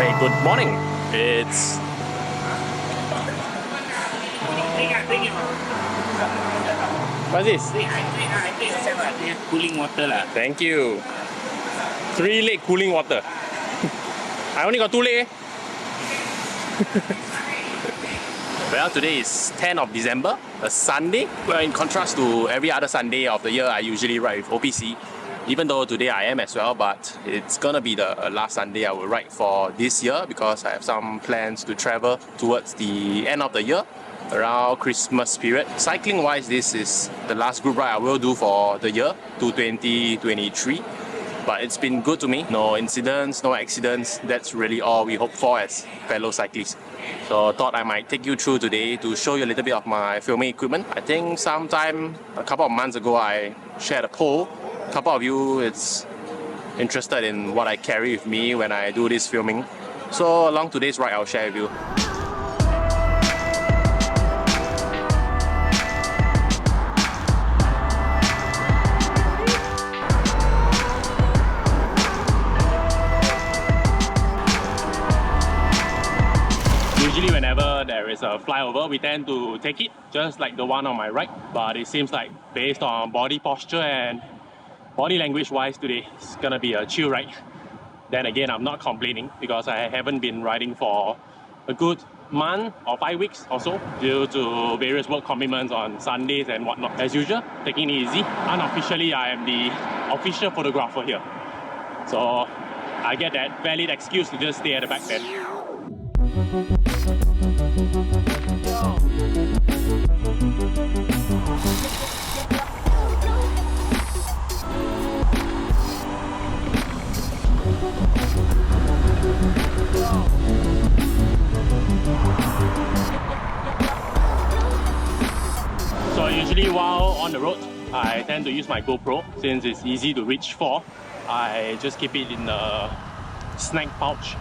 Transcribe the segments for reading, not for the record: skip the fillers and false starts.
Hi, good morning. It's what's this? Cooling water lah. Thank you. 3-leg cooling water. I only got 2 leg. Well, today is 10th of December, a Sunday. Well, in contrast to every other Sunday of the year, I usually ride with OPC. Even though today I am as well, but it's gonna be the last Sunday I will ride for this year because I have some plans to travel towards the end of the year, around Christmas period. Cycling wise, this is the last group ride I will do for the year, 2023. But it's been good to me. No incidents, no accidents. That's really all we hope for as fellow cyclists. So I thought I might take you through today to show you a little bit of my filming equipment. I think sometime a couple of months ago I shared a poll. A couple of you it's interested in what I carry with me when I do this filming. So along today's ride I'll share with you. Usually whenever there is a flyover, we tend to take it, just like the one on my right. But it seems like based on body posture and body language wise today, it's gonna be a chill ride. Then again, I'm not complaining because I haven't been riding for a good month or 5 weeks or so due to various work commitments on Sundays and whatnot. As usual, taking it easy. Unofficially, I am the official photographer here. So I get that valid excuse to just stay at the back then. So usually while on the road, I tend to use my GoPro since it's easy to reach for. I just keep it in a snack pouch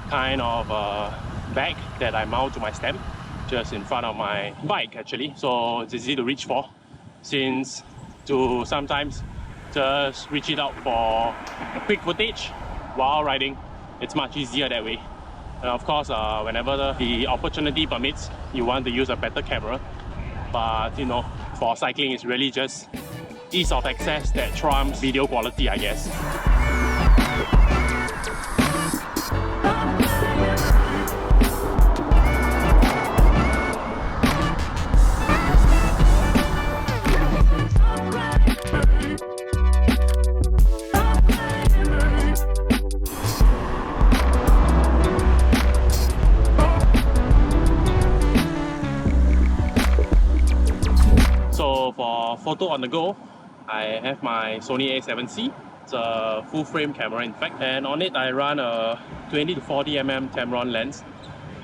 kind of bag that I mount to my stem just in front of my bike actually. So it's easy to reach for since to sometimes just reach it out for a quick footage while riding. It's much easier that way. And of course, whenever the opportunity permits, you want to use a better camera. But you know, for cycling, it's really just ease of access that trumps video quality, I guess. So for photo on the go, I have my Sony A7C. It's a full frame camera in fact, and on it I run a 20 to 40mm Tamron lens.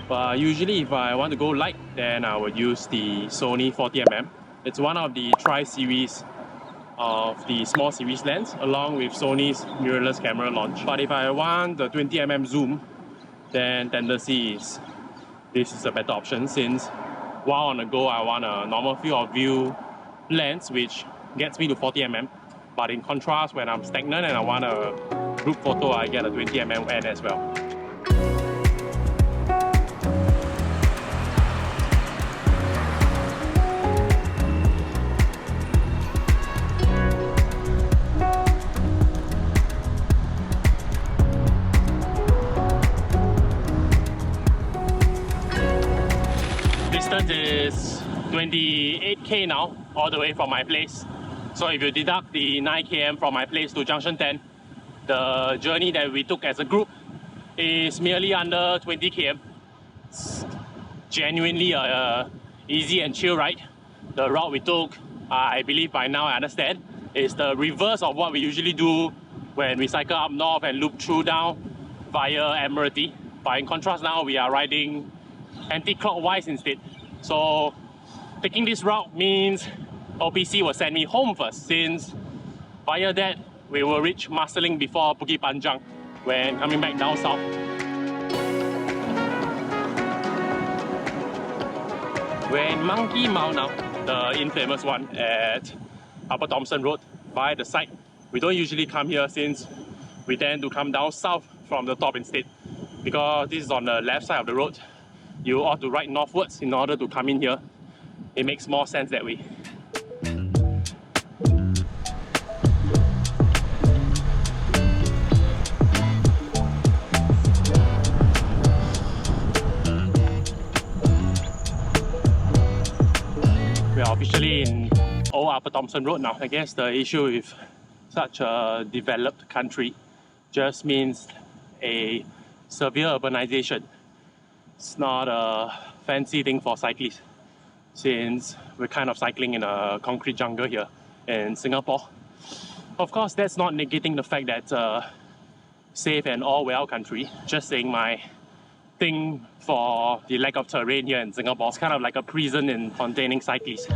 But usually if I want to go light, then I would use the Sony 40mm. It's one of the tri-series of the small series lens along with Sony's mirrorless camera launch. But if I want the 20mm zoom, then tendency is this is a better option since while on the go I want a normal field of view lens which gets me to 40mm, but in contrast when I'm stagnant and I want a group photo, I get a 20mm N as well. Distance is 28k now, all the way from my place. So if you deduct the 9 km from my place to Junction 10, the journey that we took as a group is merely under 20 km. It's genuinely a easy and chill ride. The route we took, I believe by now I understand, is the reverse of what we usually do when we cycle up north and loop through down via Admiralty. But in contrast now, we are riding anti-clockwise instead. So taking this route means OPC will send me home first, since via that we will reach Marsiling before Bukit Panjang when coming back down south. We're in Monkey Mall now, the infamous one at Upper Thomson Road by the side. We don't usually come here since we tend to come down south from the top instead. because this is on the left side of the road. You ought to ride northwards in order to come in here. It makes more sense that way. We are officially in Old Upper Thomson Road now. I guess the issue with such a developed country just means a severe urbanization. It's not a fancy thing for cyclists, since we're kind of cycling in a concrete jungle here in Singapore. Of course, that's not negating the fact that it's a safe and all-well country. Just saying my thing for the lack of terrain here in Singapore. It's kind of like a prison in containing cyclists.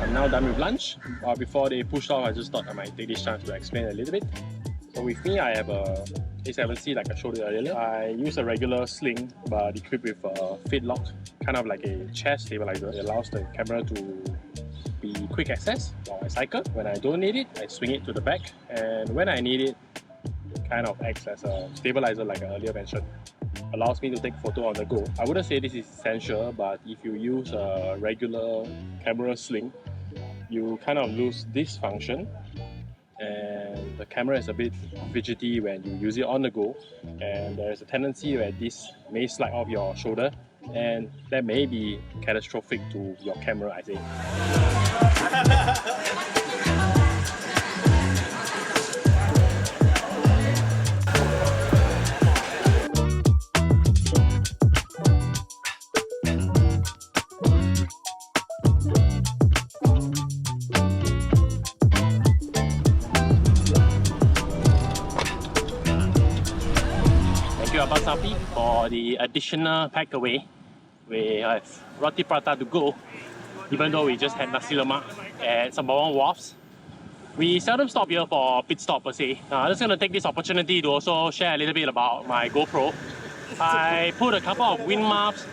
I'm now done with lunch. Before they pushed off, I just thought I might take this chance to explain a little bit. So with me, I have a A7C like I showed you earlier. I use a regular sling but equipped with a fit lock, kind of like a chest stabilizer. It allows the camera to be quick access while I cycle. When I don't need it, I swing it to the back, and when I need it, it kind of acts as a stabilizer like I earlier mentioned. Allows me to take photo on the go. I wouldn't say this is essential, but if you use a regular camera sling, you kind of lose this function, and the camera is a bit fidgety when you use it on the go, and there is a tendency where this may slide off your shoulder, and that may be catastrophic to your camera, I say. Abang Safi for the additional pack away. We have roti prata to go, even though we just had nasi lemak at Sembawang Wharfs. We seldom stop here for pit stop per se. I'm just going to take this opportunity to also share a little bit about my GoPro. I put a couple of wind maps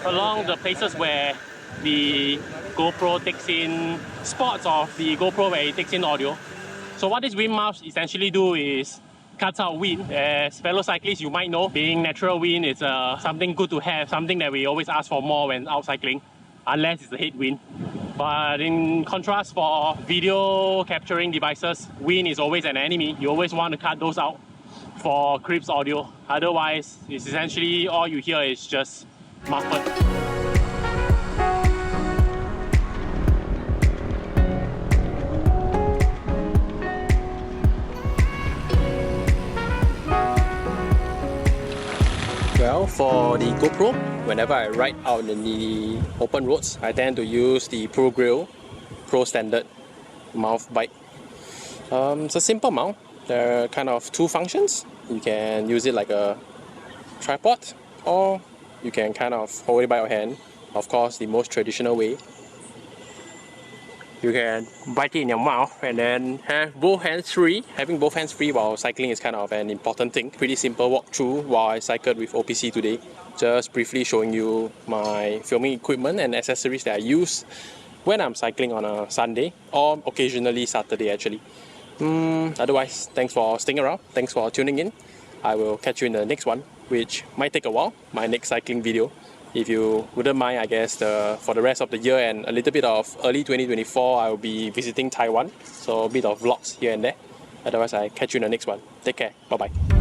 along the places where the GoPro takes in spots of the GoPro where it takes in audio. So what these wind maps essentially do is cuts out wind. As fellow cyclists, you might know, being natural wind is something good to have, something that we always ask for more when out cycling, unless it's a headwind. But in contrast, for video capturing devices, wind is always an enemy. You always want to cut those out for crisp audio. Otherwise, it's essentially all you hear is just muffled. Well, for the GoPro, whenever I ride out in the open roads, I tend to use the Pro Grill Pro Standard mount bike. It's a simple mount. There are kind of two functions. You can use it like a tripod, or you can kind of hold it by your hand. Of course, the most traditional way. You can bite it in your mouth and then have both hands free. Having both hands free while cycling is kind of an important thing. Pretty simple walkthrough while I cycled with OPC today. Just briefly showing you my filming equipment and accessories that I use when I'm cycling on a Sunday, or occasionally Saturday actually. Otherwise, thanks for sticking around. Thanks for tuning in. I will catch you in the next one, which might take a while, my next cycling video. If you wouldn't mind, I guess for the rest of the year and a little bit of early 2024, I will be visiting Taiwan. So a bit of vlogs here and there. Otherwise, I catch you in the next one. Take care. Bye-bye.